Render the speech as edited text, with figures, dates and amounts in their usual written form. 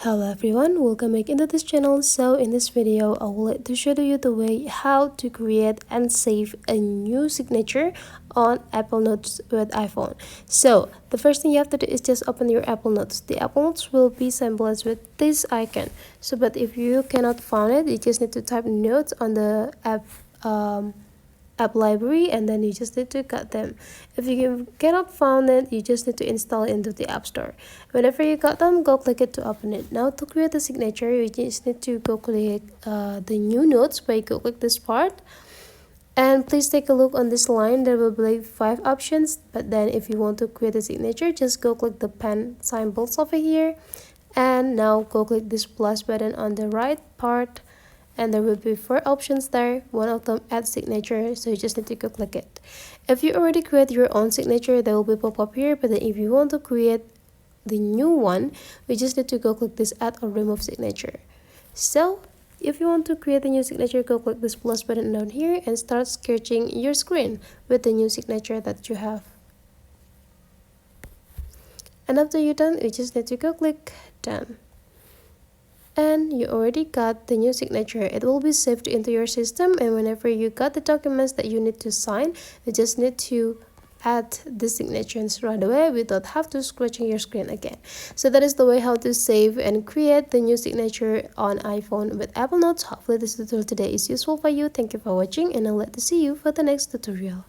Hello everyone, welcome back into this channel. So in this video I would like to show you the way how to create and save a new signature on Apple Notes with iPhone. So the first thing you have to do is just open your Apple Notes. The Apple Notes will be symbolized with this icon. So but if you cannot find it, you just need to type notes on the app library, and then you just need to cut them. If you cannot find it, you just need to install it into the App Store. Whenever you got them, go click it to open it. Now to create a signature, you just need to go click the new notes by go click this part. And please take a look on this line. There will be 5 options, but then if you want to create a signature, just go click the pen symbols over here, and now go click this plus button on the right part, and there will be 4 options there. One of them add signature, so you just need to go click it. If you already create your own signature, they will be pop up here, but then if you want to create the new one, we just need to go click this add or remove signature. So if you want to create a new signature, go click this plus button down here and start sketching your screen with the new signature that you have. And after you're done, you just need to go click done. And you already got the new signature. It will be saved into your system, and whenever you got the documents that you need to sign, you just need to add the signatures right away without have to scratching your screen again. So that is the way how to save and create the new signature on iPhone with Apple Notes. Hopefully this tutorial today is useful for you. Thank you for watching, and I'll let to see you for the next tutorial.